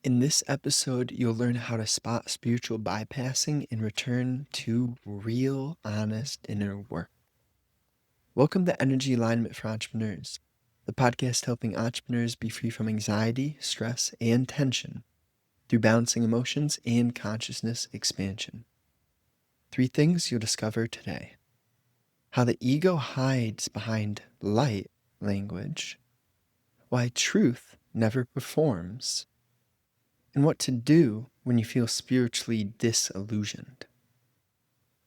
In this episode, you'll learn how to spot spiritual bypassing and return to real, honest inner work. Welcome to Energy Alignment for Entrepreneurs, the podcast helping entrepreneurs be free from anxiety, stress, and tension through balancing emotions and consciousness expansion. 3 things you'll discover today: how the ego hides behind light language, why truth never performs, and what to do when you feel spiritually disillusioned.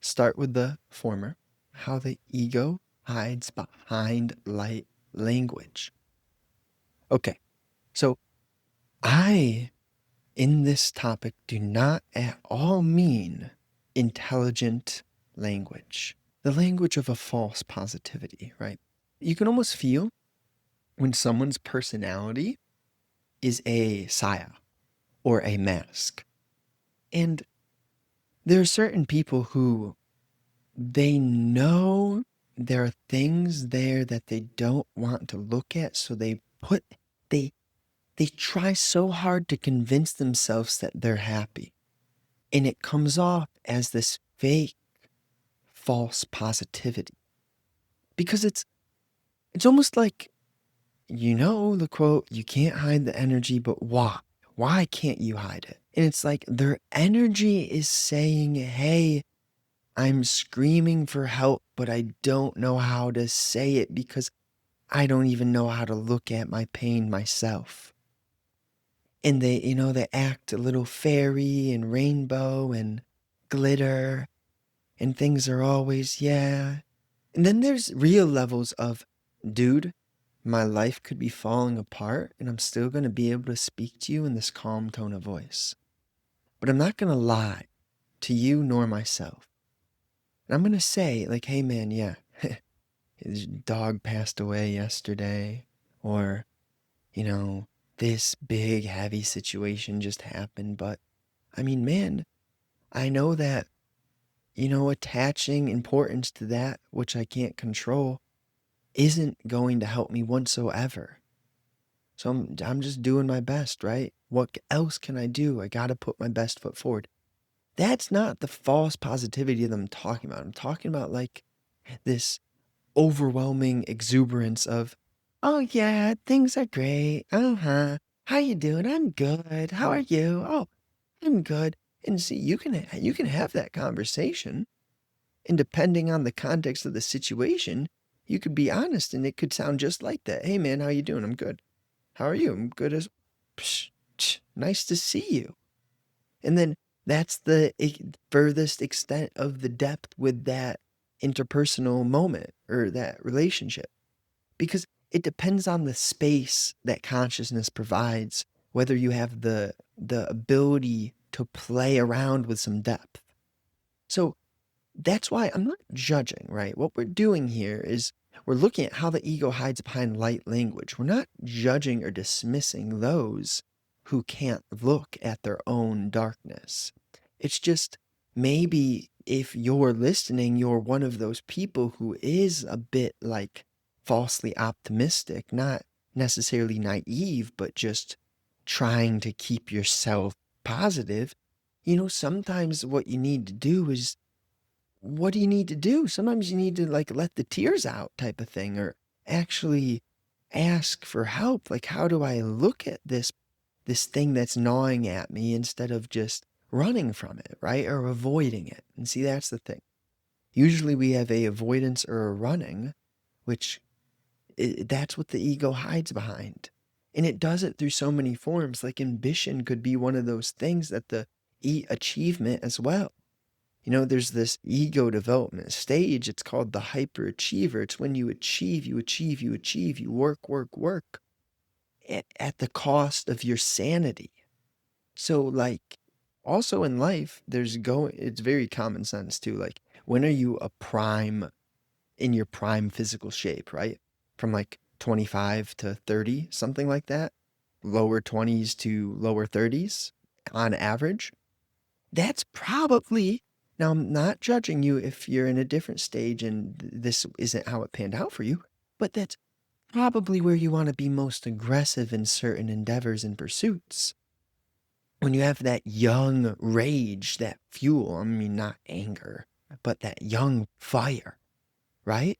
Start with the former, how the ego hides behind light language. Okay, so I, in this topic, do not at all mean intelligent language, the language of a false positivity, right? You can almost feel when someone's personality is a saya or a mask. And there are certain people who they know there are things there that they don't want to look at, so they they try so hard to convince themselves that they're happy. And it comes off as this fake false positivity. Because it's almost like, the quote, you can't hide the energy, but why? Why can't you hide it? And it's like their energy is saying, hey, I'm screaming for help, but I don't know how to say it because I don't even know how to look at my pain myself. And they act a little fairy and rainbow and glitter, and things are always, yeah. And then there's real levels of, dude, my life could be falling apart and I'm still going to be able to speak to you in this calm tone of voice. But I'm not going to lie to you nor myself. And I'm going to say, like, hey man, yeah, his dog passed away yesterday, or, this big heavy situation just happened. But I mean, man, I know that, attaching importance to that which I can't control isn't going to help me whatsoever. So I'm just doing my best, right? What else can I do? I got to put my best foot forward. That's not the false positivity that I'm talking about. I'm talking about like this overwhelming exuberance of, oh yeah, things are great. Uh-huh. How you doing? I'm good. How are you? Oh, I'm good. And see, you can have that conversation, and depending on the context of the situation, you could be honest and it could sound just like that. Hey man, how you doing? I'm good. How are you? I'm good as psh, psh, nice to see you. And then that's the furthest extent of the depth with that interpersonal moment or that relationship. Because it depends on the space that consciousness provides, whether you have the ability to play around with some depth. So that's why I'm not judging, right? What we're doing here is we're looking at how the ego hides behind light language. We're not judging or dismissing those who can't look at their own darkness. It's just maybe if you're listening, you're one of those people who is a bit like falsely optimistic, not necessarily naive, but just trying to keep yourself positive. Sometimes what you need to do is, what do you need to do? Sometimes you need to like let the tears out type of thing, or actually ask for help. Like, how do I look at this thing that's gnawing at me instead of just running from it, right? Or avoiding it. And see, that's the thing. Usually we have a avoidance or a running, which that's what the ego hides behind. And it does it through so many forms. Like ambition could be one of those things that the achievement as well. There's this ego development stage. It's called the hyperachiever. It's when you achieve, you work, work, work at the cost of your sanity. So, like, also in life, it's very common sense too. Like, when are you in your prime physical shape, right? From like 25 to 30, something like that. Lower 20s to lower 30s on average. That's probably, now I'm not judging you if you're in a different stage and this isn't how it panned out for you, but that's probably where you want to be most aggressive in certain endeavors and pursuits. when you have that young rage, that fuel, I mean, not anger, but that young fire, right?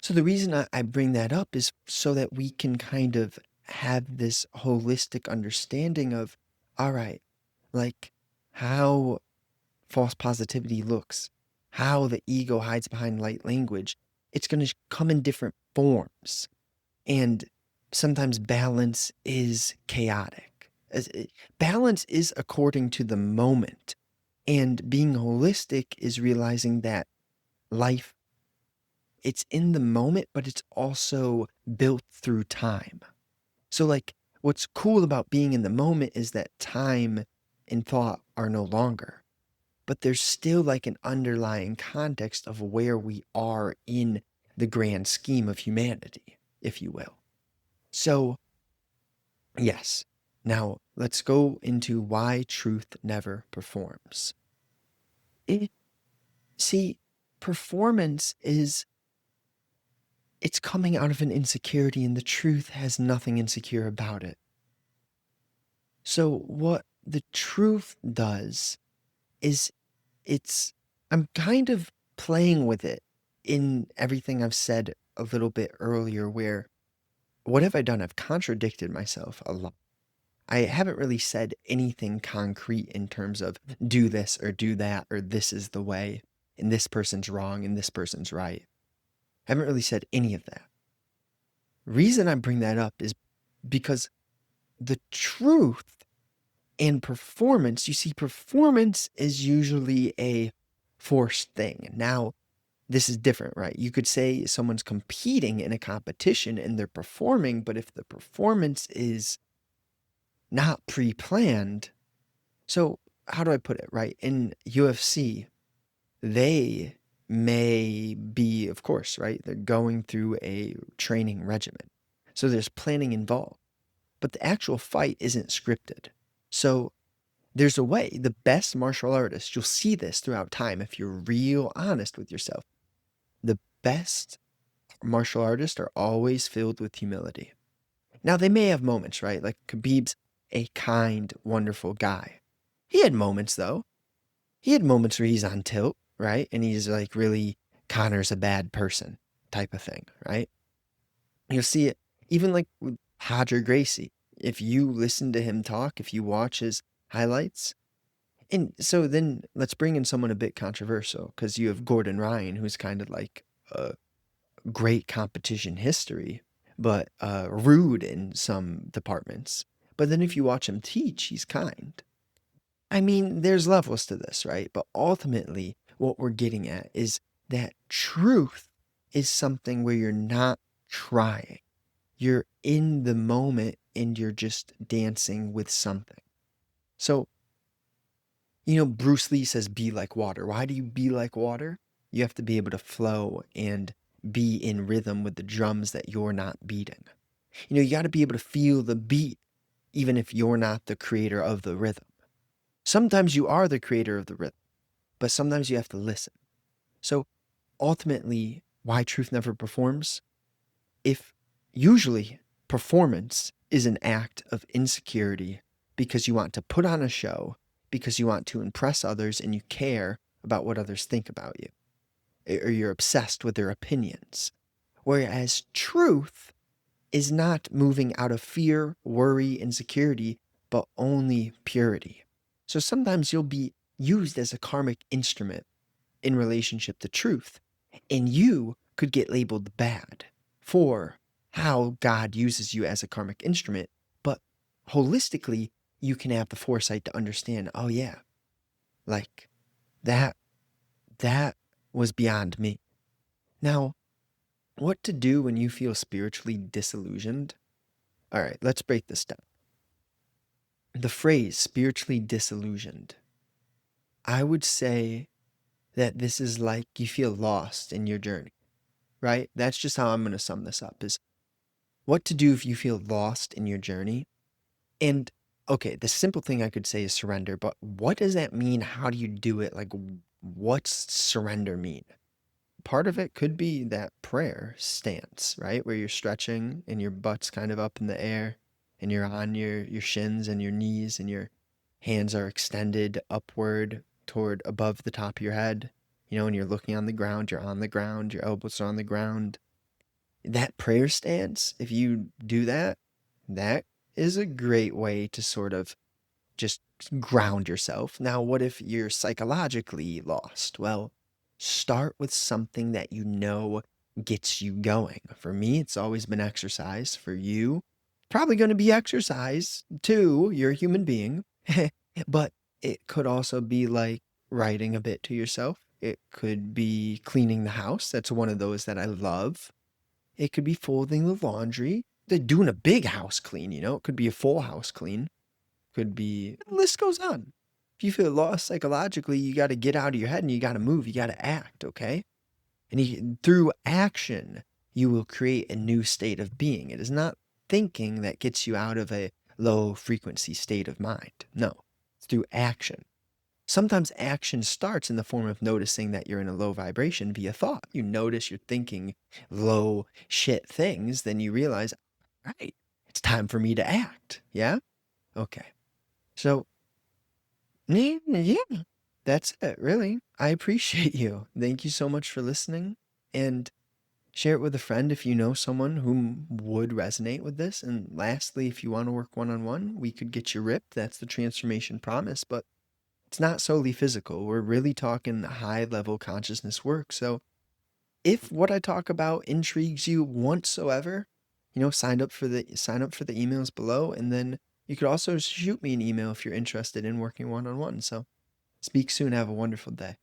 So the reason I bring that up is so that we can kind of have this holistic understanding of, all right, like how false positivity looks, how the ego hides behind light language. It's going to come in different forms. And sometimes balance is chaotic. Balance is according to the moment. And being holistic is realizing that life, it's in the moment, but it's also built through time. So, like, what's cool about being in the moment is that time and thought are no longer, but there's still like an underlying context of where we are in the grand scheme of humanity, if you will. So, yes. Now, let's go into why truth never performs. It, see, performance is, it's coming out of an insecurity, and the truth has nothing insecure about it. So, what the truth does is I'm kind of playing with it in everything I've said a little bit earlier, where what have I done? I've contradicted myself a lot. I haven't really said anything concrete in terms of do this or do that, or this is the way, and this person's wrong and this person's right. I haven't really said any of that. Reason I bring that up is because the truth and performance, you see, performance is usually a forced thing. Now, this is different, right? You could say someone's competing in a competition and they're performing, but if the performance is not pre-planned, so how do I put it, right? In UFC, they may be, of course, right? They're going through a training regimen. So there's planning involved, but the actual fight isn't scripted. So there's a way. The best martial artists, you'll see this throughout time if you're real honest with yourself. The best martial artists are always filled with humility. Now, they may have moments, right? Like Khabib's a kind, wonderful guy. He had moments, though. He had moments where he's on tilt, right? And he's like really, Connor's a bad person type of thing, right? You'll see it even like with Roger Gracie. If you listen to him talk, if you watch his highlights, and so then let's bring in someone a bit controversial, because you have Gordon Ryan, who's kind of like a great competition history, but rude in some departments. But then if you watch him teach, he's kind. I mean, there's levels to this, right? But ultimately, what we're getting at is that truth is something where you're not trying. You're in the moment and you're just dancing with something. So, Bruce Lee says, be like water. Why do you be like water? You have to be able to flow and be in rhythm with the drums that you're not beating. You got to be able to feel the beat, even if you're not the creator of the rhythm. Sometimes you are the creator of the rhythm, but sometimes you have to listen. So ultimately, why truth never performs? If usually performance is an act of insecurity because you want to put on a show, because you want to impress others and you care about what others think about you, or you're obsessed with their opinions. Whereas truth is not moving out of fear, worry, insecurity, but only purity. So sometimes you'll be used as a karmic instrument in relationship to truth, and you could get labeled bad for how God uses you as a karmic instrument. But holistically, you can have the foresight to understand, oh yeah, like that was beyond me. Now, what to do when you feel spiritually disillusioned? All right, let's break this down. The phrase spiritually disillusioned, I would say that this is like you feel lost in your journey, right? That's just how I'm going to sum this up, is what to do if you feel lost in your journey. And okay, the simple thing I could say is surrender, but what does that mean? How do you do it? Like, what's surrender mean? Part of it could be that prayer stance, right? Where you're stretching and your butt's kind of up in the air and you're on your shins and your knees and you're hands are extended upward toward above the top of your head. And you're looking on the ground, you're on the ground, your elbows are on the ground. That prayer stance, if you do that, that is a great way to sort of just ground yourself. Now, what if you're psychologically lost? Well, start with something that you know gets you going. For me, it's always been exercise. For you, probably going to be exercise too. You're a human being. But it could also be like writing a bit to yourself. It could be cleaning the house. That's one of those that I love. It could be folding the laundry. They're doing a big house clean, It could be a full house clean. Could be, the list goes on. If you feel lost psychologically, you got to get out of your head and you got to move. You got to act, okay? And through action, you will create a new state of being. It is not thinking that gets you out of a low frequency state of mind. No, it's through action. Sometimes action starts in the form of noticing that you're in a low vibration via thought. You notice you're thinking low shit things, then you realize, right, it's time for me to act. Yeah? Okay. So, yeah, that's it, really. I appreciate you. Thank you so much for listening. And share it with a friend if you know someone who would resonate with this. And lastly, if you want to work one on one, we could get you ripped. That's the transformation promise. But it's not solely physical. We're really talking high level consciousness work. So if what I talk about intrigues you whatsoever, sign up for the emails below, and then you could also shoot me an email if you're interested in working one on one. So speak soon. Have a wonderful day.